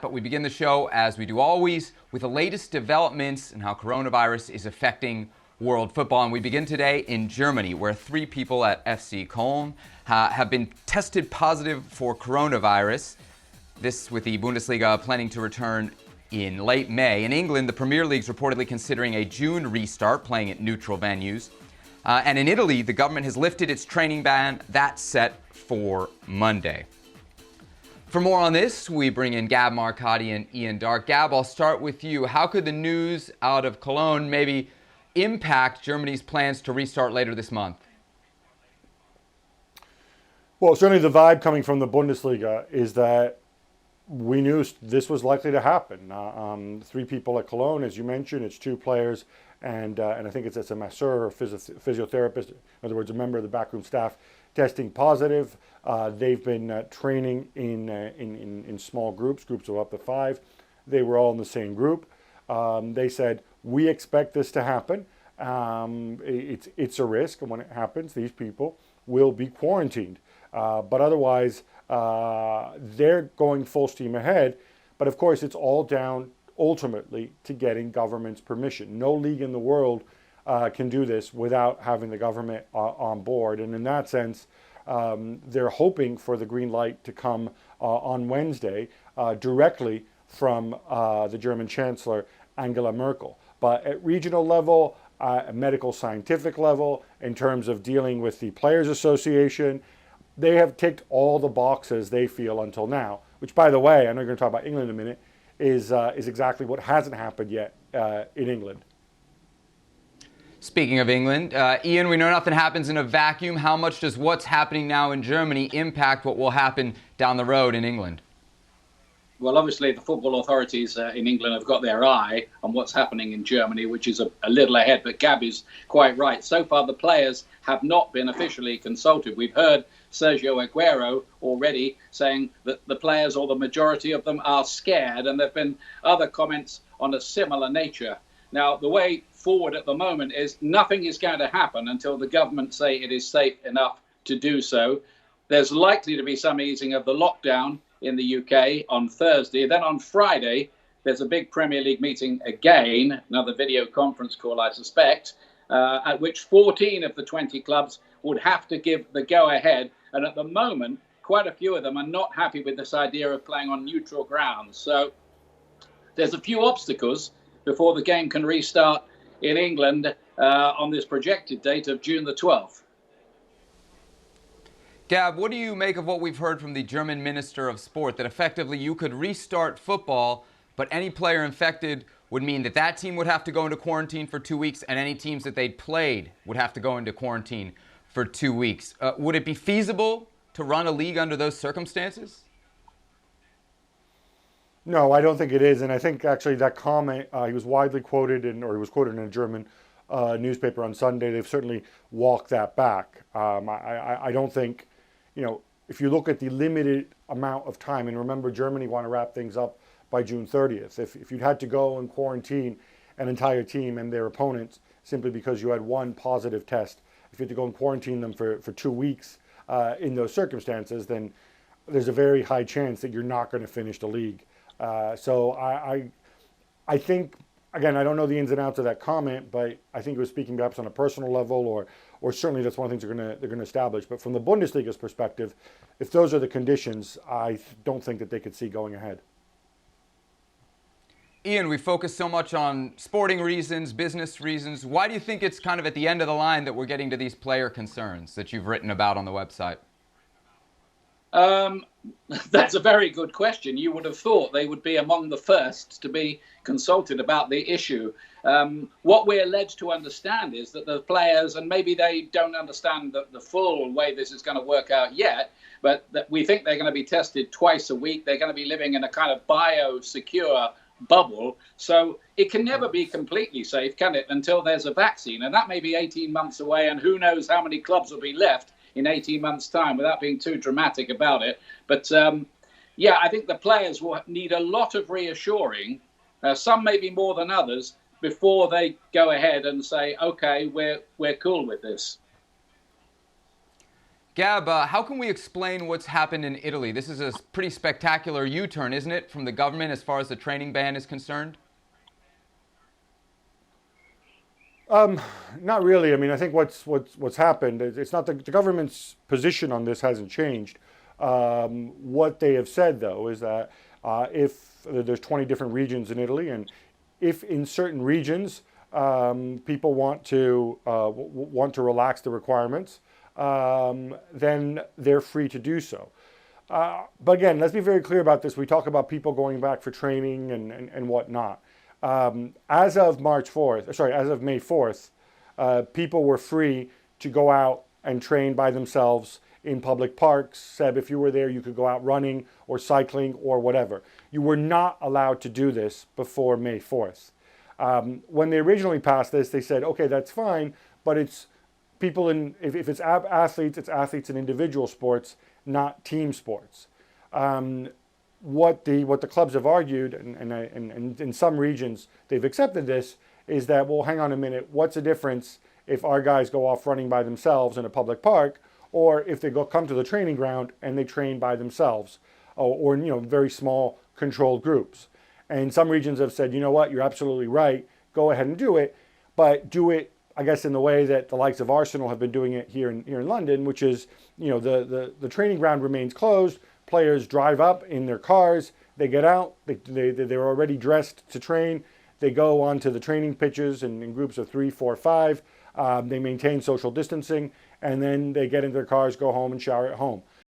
But we begin the show, as we do always, with the latest developments in how coronavirus is affecting world football. And we begin today in Germany, where 3 people at FC Cologne have been tested positive for coronavirus. This with the Bundesliga planning to return in late May. In England, the Premier League's reportedly considering a June restart, playing at neutral venues. And in Italy, the government has lifted its training ban. That's set for Monday. For more on this, we bring in Gab Marcotti and Darke. Gab, I'll start with you. How could the news out of Cologne maybe impact Germany's plans to restart later this month? Well, certainly the vibe coming from the Bundesliga is that we knew this was likely to happen. 3 people at Cologne, as you mentioned, it's 2 players, and I think it's a masseur or physiotherapist, in other words, a member of the backroom staff, testing positive. They've been training in small groups of up to 5. They were all in the same group. They said, we expect this to happen. It's a risk, and when it happens, these people will be quarantined. But otherwise, they're going full steam ahead. But of course, it's all down ultimately to getting government's permission. No league in the world can do this without having the government on board. And in that sense, they're hoping for the green light to come on Wednesday directly from the German Chancellor, Angela Merkel. But at regional level, medical scientific level, in terms of dealing with the Players Association, they have ticked all the boxes they feel until now, which, by the way, I know you're going to talk about England in a minute, is exactly what hasn't happened yet in England. Speaking of England, Ian, we know nothing happens in a vacuum. How much does what's happening now in Germany impact what will happen down the road in England? Well, obviously, the football authorities in England have got their eye on what's happening in Germany, which is a little ahead. But Gab is quite right. So far, the players have not been officially consulted. We've heard Sergio Aguero already saying that the players, or the majority of them, are scared. And there have been other comments on a similar nature. Now, the way forward at the moment is nothing is going to happen until the government say it is safe enough to do so. There's likely to be some easing of the lockdown in the UK on Thursday. Then on Friday, there's a big Premier League meeting again, another video conference call, I suspect, at which 14 of the 20 clubs would have to give the go-ahead. And at the moment, quite a few of them are not happy with this idea of playing on neutral grounds. So there's a few obstacles before the game can restart in England on this projected date of June the 12th. Gab, what do you make of what we've heard from the German Minister of Sport, that effectively you could restart football, but any player infected would mean that that team would have to go into quarantine for 2 weeks, and any teams that they'd played would have to go into quarantine for 2 weeks? Would it be feasible to run a league under those circumstances? No, I don't think it is. And I think actually that comment, he was widely quoted he was quoted in a German newspaper on Sunday. They've certainly walked that back. I don't think, if you look at the limited amount of time, and remember, Germany want to wrap things up by June 30th. If you'd had to go and quarantine an entire team and their opponents simply because you had one positive test, if you had to go and quarantine them for 2 weeks in those circumstances, then there's a very high chance that you're not going to finish the league. So I think, again, I don't know the ins and outs of that comment, but I think it was speaking perhaps on a personal level, or certainly that's one of the things they're going to establish. But from the Bundesliga's perspective, if those are the conditions, I don't think that they could see going ahead. Ian, we focus so much on sporting reasons, business reasons. Why do you think it's kind of at the end of the line that we're getting to these player concerns that you've written about on the website? That's a very good question. You would have thought they would be among the first to be consulted about the issue. What we're led to understand is that the players, and maybe they don't understand the full way this is going to work out yet, but that we think they're going to be tested twice a week. They're going to be living in a kind of biosecure bubble. So it can never be completely safe, can it, until there's a vaccine? And that may be 18 months away, and who knows how many clubs will be left in 18 months' time, without being too dramatic about it. But I think the players will need a lot of reassuring, some maybe more than others, before they go ahead and say, okay, we're cool with this. Gab, how can we explain what's happened in Italy? This is a pretty spectacular U-turn, isn't it, from the government as far as the training ban is concerned? Not really. I mean, I think what's happened is it's not the government's position on this hasn't changed. What they have said though is that if there's 20 different regions in Italy, and if in certain regions people want to relax the requirements, then they're free to do so. But again, let's be very clear about this. We talk about people going back for training and whatnot. As of May 4th, people were free to go out and train by themselves in public parks. Seb, if you were there, you could go out running or cycling or whatever. You were not allowed to do this before May 4th. When they originally passed this, they said, okay, that's fine, but it's people if it's athletes, it's athletes in individual sports, not team sports. What the clubs have argued, and in some regions they've accepted this, is that, well, hang on a minute, what's the difference if our guys go off running by themselves in a public park, or if they come to the training ground and they train by themselves, or very small controlled groups. And some regions have said, you know what, you're absolutely right, go ahead and do it, but do it, I guess, in the way that the likes of Arsenal have been doing it here in London, which is, the training ground remains closed. Players drive up in their cars, they get out, they're already dressed to train, they go onto the training pitches in groups of 3, 4, 5, they maintain social distancing, and then they get into their cars, go home and shower at home.